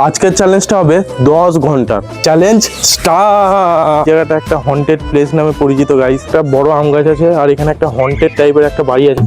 আজকের চ্যালেঞ্জটা হবে 10 ঘন্টার চ্যালেঞ্জ স্টার্ট। জায়গাটা একটা হন্টেড প্লেস নামে পরিচিত গাইস। একটা বড় আম গাছ আছে আর এখানে একটা হন্টেড টাইপের একটা বাড়ি আছে।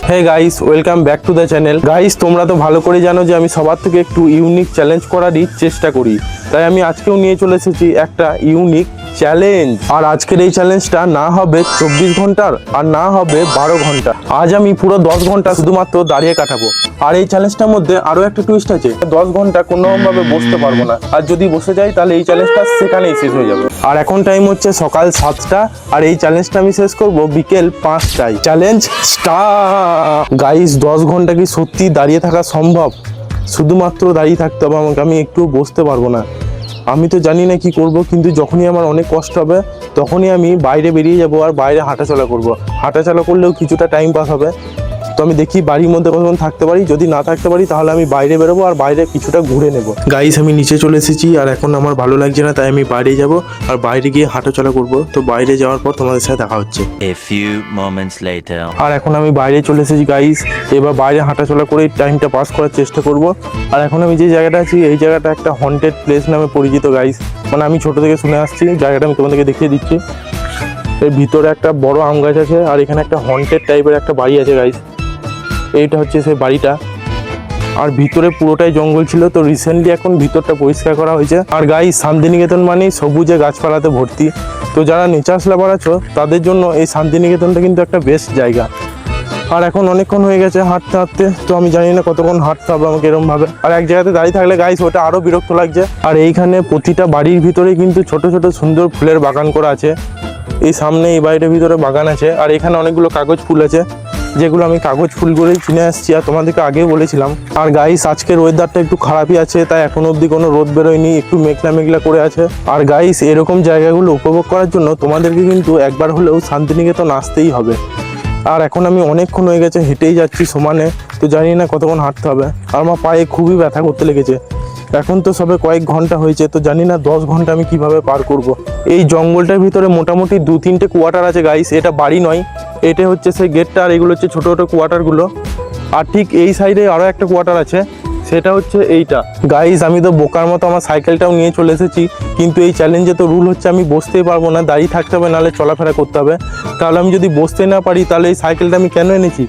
Hey guys, welcome back to the channel. Guys, তোমরা তো ভালো করে জানো যে আমি সবার থেকে একটু ইউনিক চ্যালেঞ্জ করারই চেষ্টা করি, তাই আমি আজকেও নিয়ে চলে এসেছি একটা ইউনিক চ্যালেঞ্জ। আর আজকের এই চ্যালেঞ্জটা না হবে 24 ঘন্টার আর না হবে 12 ঘন্টা। আজ আমি পুরো 10 ঘন্টা শুধুমাত্র দাঁড়িয়ে কাটাবো। আর এই চ্যালেঞ্জটার মধ্যে আরো একটা টুইস্ট আছে, 10 ঘন্টা কোনোভাবে বসতে পারবো না, আর যদি বসে যাই তাহলে এই চ্যালেঞ্জটা সেখানেই শেষ হয়ে যাবে। আর এখন টাইম হচ্ছে সকাল 7টা আর এই চ্যালেঞ্জটা আমি শেষ করব বিকেল 5টায়। Challenge start. গাইস, 10 ঘন্টা কি সত্যি দাঁড়িয়ে থাকা সম্ভব? শুধুমাত্র দাঁড়িয়ে থাকতে হবে আমাকে, আমি একটু বসতে পারবো না। আমি তো জানি না কি করব, কিন্তু যখনই আমার অনেক কষ্ট হবে তখনই আমি বাইরে বেরিয়ে যাব আর বাইরে হাঁটাচলা করব। হাঁটাচলা করলেও কিছুটা টাইম পাস হবে। তো আমি দেখি বাড়ির মধ্যে কতক্ষণ থাকতে পারি, যদি না থাকতে পারি তাহলে আমি বাইরে বেরোবো আর বাইরে কিছুটা ঘুরে নেব। গাইস, আমি নিচে চলে এসেছি আর এখন আমার ভালো লাগছে না, তাই আমি বাইরে যাব আর বাইরে গিয়ে হাঁটাচলা করব। তো বাইরে যাওয়ার পর তোমাদের সাথে দেখা হচ্ছে। A few moments later. আর এখন আমি বাইরে চলে এসেছি গাইস। এবার বাইরে হাঁটাচলা করে টাইমটা পাস করার চেষ্টা করব। আর এখন আমি যে জায়গাটা আছি এই জায়গাটা একটা হন্টেড প্লেস নামে পরিচিত গাইস। মানে আমি ছোট থেকে শুনে আসছি, জায়গাটা আমি তোমাদেরকে দেখিয়ে দিচ্ছি। এর ভিতরে একটা বড় আম গাছ আছে আর এখানে একটা হন্টেড টাইপের একটা বাড়ি আছে গাইস। এইটা হচ্ছে সেই বাড়িটা। আর ভিতরে পুরোটাই জঙ্গল ছিল, তো রিসেন্টলি এখন ভিতরটা পরিষ্কার করা হয়েছে। আর গাইস, শান্তিনিকেতন মানেই সবুজে গাছপালাতে ভর্তি। তো যারা নেচার্স লাভার আছো তাদের জন্য এই শান্তিনিকেতনটা কিন্তু একটা বেস্ট জায়গা। আর এখন অনেকক্ষণ হয়ে গেছে হাঁটতে হাঁটতে, তো আমি জানি না কতক্ষণ হাঁটতে হবে আমাকে এরমভাবে। আর এক জায়গাতে দাঁড়িয়ে থাকলে গাইস ওটা আরও বিরক্ত লাগছে। আর এইখানে প্রতিটা বাড়ির ভিতরেই কিন্তু ছোট ছোট সুন্দর ফুলের বাগান করা আছে। এই সামনে এই বাড়িটার ভিতরে বাগান আছে আর এখানে অনেকগুলো কাগজ ফুল আছে, যেগুলো আমি কাগজ ফুলগুলোই কিনে আসছি আর তোমাদেরকে আগেই বলেছিলাম। আর গাইস, আজকের ওয়েদারটা একটু খারাপই আছে, তাই এখনো অবধি কোনো রোদ বেরোয়নি, একটু মেঘলা মেঘলা করে আছে। আর গাইস, এরকম জায়গাগুলো উপভোগ করার জন্য তোমাদেরকে কিন্তু একবার হলেও শান্তিনিকেতন আসতেই হবে। আর এখন আমি অনেকক্ষণ হয়ে গেছে হেঁটেই যাচ্ছি সমানে, তো জানি না কতক্ষণ হাঁটতে হবে। আর আমার পায়ে খুবই ব্যথা করতে লেগেছে। এখন তো সবে কয়েক ঘন্টা হয়েছে, তো জানি না 10 ঘন্টা আমি কিভাবে পার করব। এই জঙ্গলটার ভিতরে মোটামুটি 2-3টে কোয়ার্টার আছে গাইস। এটা বাড়ি নয়, এটা হচ্ছে সেই গেটটা আর এগুলো হচ্ছে ছোটো ছোটো কোয়ার্টারগুলো। আর ঠিক এই সাইডে আরও একটা কোয়ার্টার আছে, সেটা হচ্ছে এইটা। গাইস, আমি তো বোকার মতো আমার সাইকেলটাও নিয়ে চলে এসেছি, কিন্তু এই চ্যালেঞ্জে তো রুল হচ্ছে আমি বসতেই পারবো না, দাঁড়িয়ে থাকতে হবে, নাহলে চলাফেরা করতে হবে। তাহলে আমি যদি বসতে না পারি তাহলে এই সাইকেলটা আমি কেন এনেছি?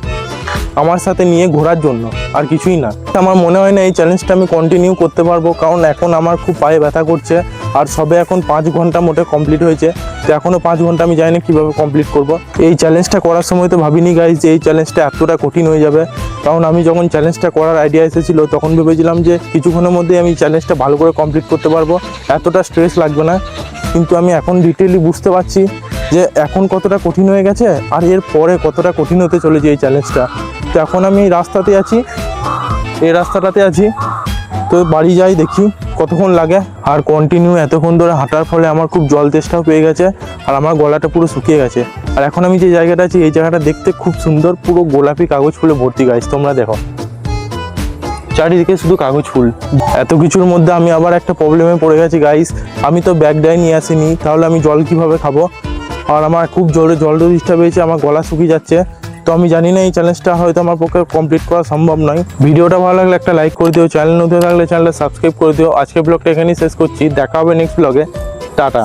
আমার সাথে নিয়ে ঘোরার জন্য, আর কিছুই না। আমার মনে হয় না এই চ্যালেঞ্জটা আমি কন্টিনিউ করতে পারবো, কারণ এখন আমার খুব পায়ে ব্যথা করছে। আর সবে এখন 5 ঘন্টা মোটে কমপ্লিট হয়েছে, তো এখনও 5 ঘন্টা আমি জানি না কীভাবে কমপ্লিট করব। এই চ্যালেঞ্জটা করার সময় তো ভাবিনি গাইজ যে এই চ্যালেঞ্জটা এতটা কঠিন হয়ে যাবে। কারণ আমি যখন চ্যালেঞ্জটা করার আইডিয়া এসেছিলো তখন ভেবেছিলাম যে কিছুক্ষণের মধ্যে আমি চ্যালেঞ্জটা ভালো করে কমপ্লিট করতে পারবো, এতটা স্ট্রেস লাগবে না। কিন্তু আমি এখন ডিটেইলি বুঝতে পারছি যে এখন কতটা কঠিন হয়ে গেছে আর এর পরে কতটা কঠিন হতে চলেছে এই চ্যালেঞ্জটা। তো এখন আমি এই রাস্তাতে আছি, এই রাস্তাটাতে আছি, তো বাড়ি যাই দেখি কতক্ষণ লাগে। আর কন্টিনিউ এতক্ষণ ধরে হাঁটার ফলে আমার খুব জল তেষ্টাও পেয়ে গেছে আর আমার গলাটা পুরো শুকিয়ে গেছে। আর এখন আমি যে জায়গাটা আছি এই জায়গাটা দেখতে খুব সুন্দর, পুরো গোলাপি কাগজ ফুলে ভর্তি গাইস। তোমরা দেখো চারিদিকে শুধু কাগজ ফুল। এত কিছুর মধ্যে আমি আবার একটা প্রবলেমে পড়ে গেছি গাইস। আমি তো ব্যাগটাই নিয়ে আসিনি, তাহলে আমি জল কিভাবে খাবো? আর আমার খুব জোরে জল ডিস্টার্ব হয়েছে, আমার গলা শুকিয়ে যাচ্ছে। তো আমি জানি না এই চ্যালেঞ্জটা হয়তো আমার পক্ষে কমপ্লিট করা সম্ভব নয়। ভিডিওটা ভালো লাগলে একটা লাইক করে দিও, চ্যানেল নতুন থাকলে চ্যানেলটা সাবস্ক্রাইব করে দিও। আজকের ব্লগটা এখানেই শেষ করছি, দেখা হবে নেক্সট ব্লগে। টাটা।